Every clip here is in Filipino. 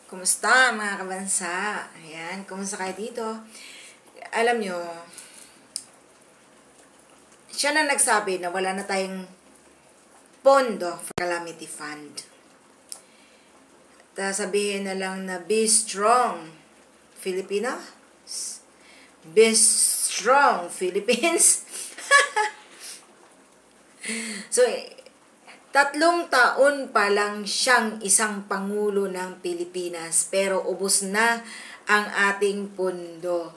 Kumusta mga kabansa? Ayan, kumusta kayo dito? Alam nyo, siya na nagsabi na wala na tayong pondo for calamity fund. Sabihin na lang na be strong, Filipinos. Be strong, Philippines. So, 3 taon pa lang siyang isang pangulo ng Pilipinas, pero ubos na ang ating pondo.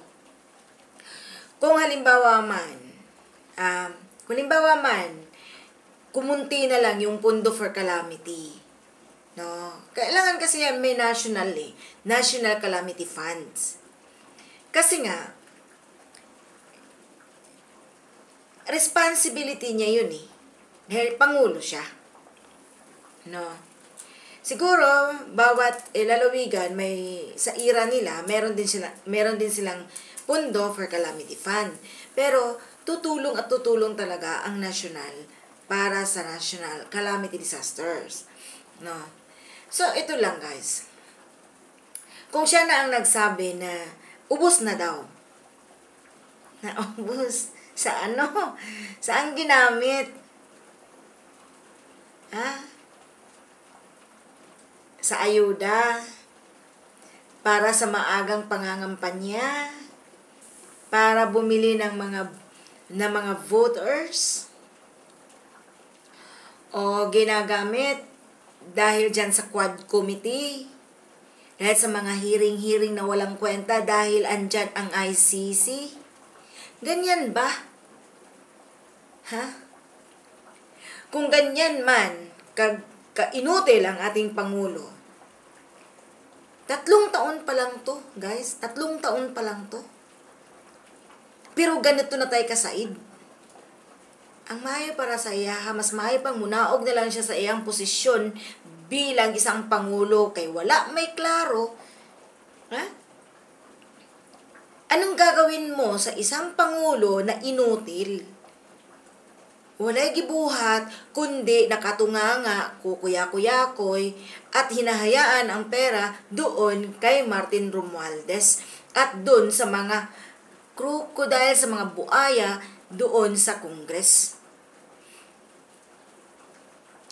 Kung halimbawa man, kumunti na lang yung pondo for calamity. No? Kailangan kasi yan may national calamity funds. Kasi nga, responsibility niya yun dahil pangulo siya. No. Siguro bawat lalawigan sa ira nila meron din silang pondo for calamity fund. Pero tutulong talaga ang national para sa national calamity disasters. No. So ito lang guys. Kung siya na ang nagsabi na ubos na daw. Na ubos sa ano? Saan ginamit? Sa ayuda, para sa maagang pangangampanya, para bumili ng mga voters, o ginagamit dahil dyan sa Quad Committee, dahil sa mga hearing na walang kwenta dahil andyan ang ICC. Ganyan ba? Kung ganyan man, kainutil ang ating Pangulo, 3 taon pa lang to, guys. 3 taon pa lang to. Pero ganito na tayo kasaid. Ang maayo para sa iya, mas maayo pang munaog na lang siya sa iyang posisyon bilang isang Pangulo, kay wala may klaro. Anong gagawin mo sa isang Pangulo na inutil? Walay gibuhat, kundi nakatunganga, kukuya-kuyakoy, at hinahayaan ang pera doon kay Martin Romualdez at doon sa mga crocodile, sa mga buaya doon sa Congress.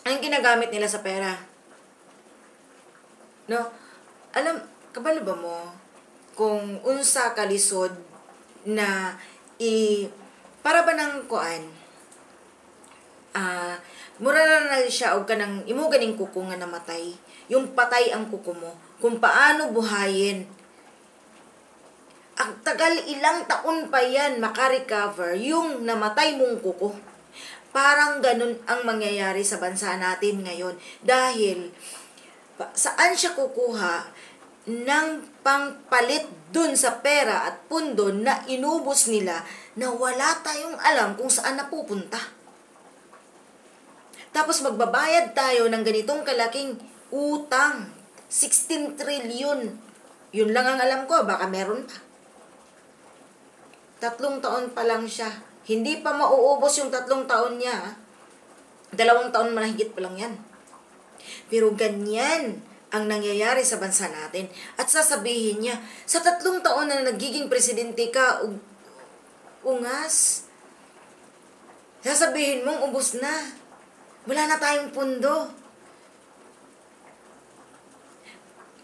Ang ginagamit nila sa pera. No? Kabalo ba mo kung unsa kalisod na para ba ng kuan? Mura na siya og kanang imo ganing kuko nga namatay. Yung patay ang kuko mo. Kung paano buhayin. Ang tagal ilang taon pa yan makarecover yung namatay mong kuko. Parang ganun ang mangyayari sa bansa natin ngayon. Dahil saan siya kukuha ng pangpalit dun sa pera at pundo na inubos nila na wala tayong alam kung saan napupunta. Tapos magbabayad tayo ng ganitong kalaking utang. 16 trillion. Yun lang ang alam ko. Baka meron pa. 3 taon pa lang siya. Hindi pa mauubos yung 3 taon niya. 2 taon manahigit pa lang yan. Pero ganyan ang nangyayari sa bansa natin. At sasabihin niya, sa 3 taon na nagiging presidente ka, ungas. Sasabihin mong ubos na. Wala na tayong pundo.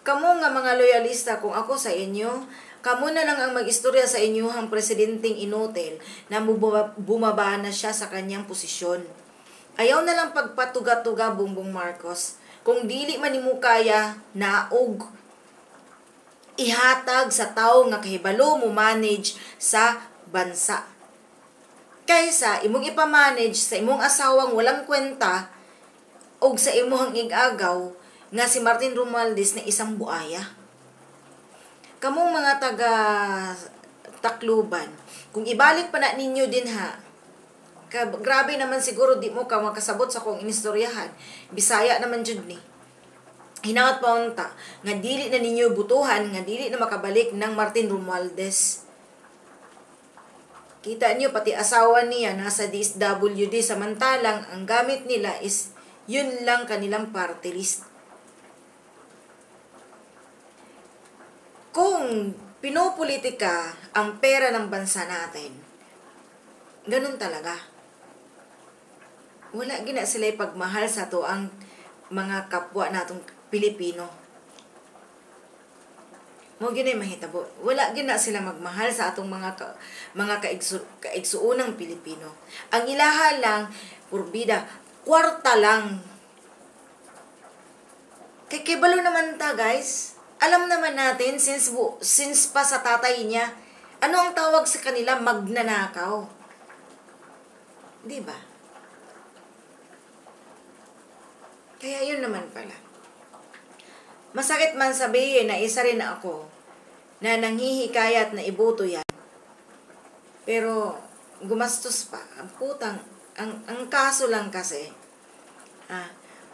Kamu nga mga loyalista, kung ako sa inyo, kamu na lang ang mag-istorya sa inyo ang presidenteng inutil na bumaba na siya sa kanyang posisyon. Ayaw na lang pagpatuga-tuga Bongbong Marcos. Kung dili man nimo kaya, naog. Ihatag sa tao nga kahibalo mo manage sa bansa. Kaysa imong ipamanage sa imong asawang walang kwenta o sa imong igagaw nga si Martin Romualdez na isang buaya. Kamong mga taga Tacloban, kung ibalik pa na ninyo din grabe naman siguro di mo ka makasabot sa kong inistoryahan. Bisaya naman jud ni. Hinawat pa unta nga dili na ninyo butuhan, nga dili na makabalik ng Martin Romualdez. Kita niyo, pati asawa niya nasa DSWD, samantalang ang gamit nila is yun lang kanilang party list. Kung pinopolitika ang pera ng bansa natin, ganun talaga. Wala gina sila pagmahal sa to ang mga kapwa natong Pilipino. Mo ginay mahitabo. Wala gina sila magmahal sa atong mga kaigsuunang Pilipino. Ang ilaha lang purbida, kwarta lang. Kay kibalo naman ta, guys. Alam naman natin since pa sa tatay niya, ano ang tawag sa kanila? Magnanakaw. 'Di ba? Kaya yun naman pala. Masakit man sabihin na isa rin ako na nanghihikayat na iboto yan. Pero gumastos pa. Ang putang, ang kaso lang kasi,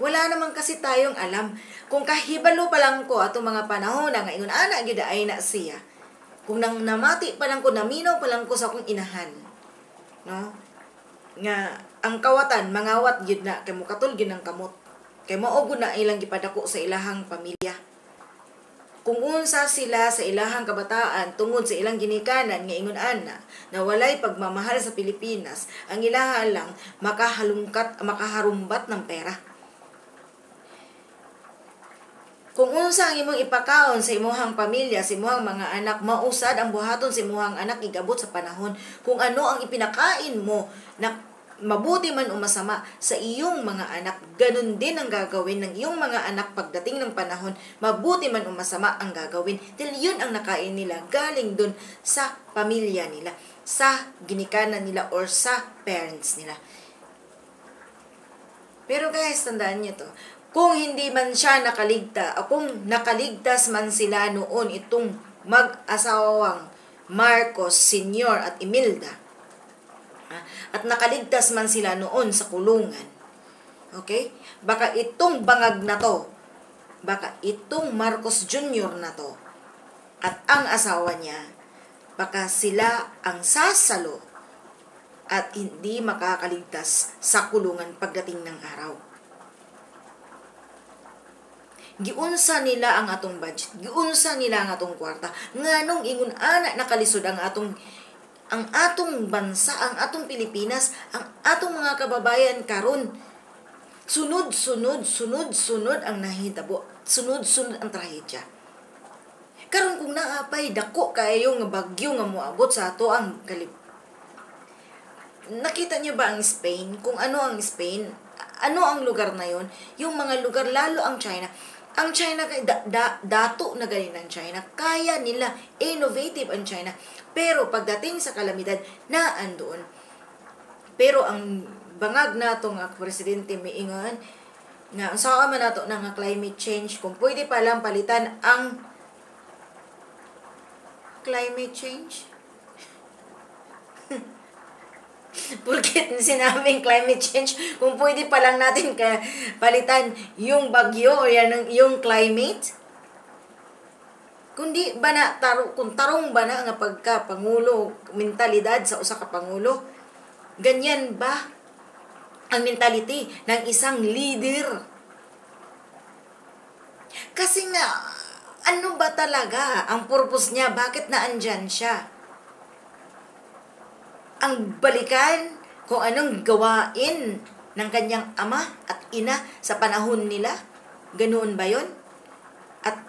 wala naman kasi tayong alam. Kung kahibalo pa lang ko atong mga panahon na ngayon, gida ay na siya. Kung nang namati pa lang ko, naminaw pa lang ko sa akong inahan. No? Nga, ang kawatan, mangawat yun na, kay mo katulgin ng kamot. Kay maogo na ilang gipadako sa ilahang pamilya. Kung unsa sila sa ilahang kabataan tungod sa ilang ginikanan nga ingon ana na walay pagmamahal sa Pilipinas, ang ilaha lang makaharumbat ng pera. Kung unsa ang imong ipakaon sa imuhang pamilya, sa imuhang mga anak, mausad ang buhaton sa imuhang anak igabot sa panahon. Kung ano ang ipinakain mo na mabuti man o masama sa iyong mga anak, ganun din ang gagawin ng iyong mga anak pagdating ng panahon, mabuti man o masama ang gagawin. Dahil yun ang nakain nila, galing dun sa pamilya nila, sa ginikanan nila or sa parents nila. Pero guys, tandaan nyo to, kung hindi man siya nakaligtas, o kung nakaligtas man sila noon itong mag-asawang Marcos Sr. at Imelda, at nakaligtas man sila noon sa kulungan. Okay? Baka itong bangag na to, baka itong Marcos Jr. na to, at ang asawa niya, baka sila ang sasalo at hindi makakaligtas sa kulungan pagdating ng araw. Giunsa nila ang atong budget, giunsa nila ang atong kwarta, nganong ingon ana nakalisod ang atong bansa, ang atong Pilipinas, ang atong mga kababayan karon. Sunod-sunod ang nahitabo. Sunod-sunod ang trahedya. Karon kung naapay dako kayo nga bagyo nga moabot sa ato ang nakita niyo ba ang Spain? Kung ano ang Spain? Ano ang lugar na yon? Yung mga lugar, lalo ang China. Ang China, dato na ganin ang China. Kaya nila, innovative ang China. Pero pagdating sa kalamidad, naandoon. Pero ang bangag nato nga presidente miingon, nga ang sawa man nato nga climate change, kung pwede pa lang palitan ang climate change. Porket sinabing climate change, kung pwede pa lang natin palitan yung bagyo o yung climate. Kundi ba na kung tarong ba na nga pagka-pangulo, mentalidad sa usa ka pangulo, ganyan ba ang mentality ng isang leader? Kasi nga, ano ba talaga ang purpose niya? Bakit naandyan siya? Ang balikan kung anong gawain ng kanyang ama at ina sa panahon nila? Ganoon ba yon? At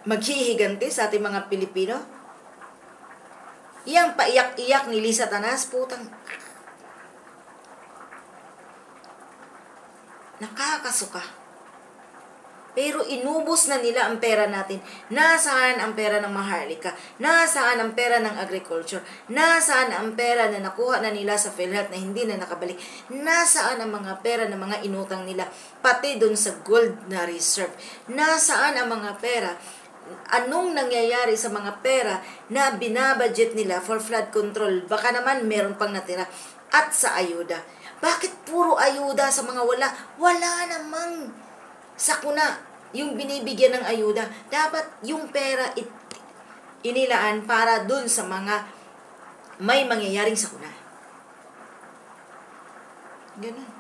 maghihiganti sa ating mga Pilipino? Iyang paiyak-iyak ni Lisa Tanas, putang nakakasuka. Pero inubos na nila ang pera natin. Nasaan ang pera ng Maharlika? Nasaan ang pera ng agriculture? Nasaan ang pera na nakuha na nila sa PhilHealth na hindi na nakabalik? Nasaan ang mga pera na mga inutang nila? Pati dun sa gold na reserve. Nasaan ang mga pera? Anong nangyayari sa mga pera na binabudget nila for flood control? Baka naman meron pang natira. At sa ayuda. Bakit puro ayuda sa mga wala? Wala namang sakuna yung binibigyan ng ayuda. Dapat yung pera inilaan para dun sa mga may mangyayaring sakuna. Ganun.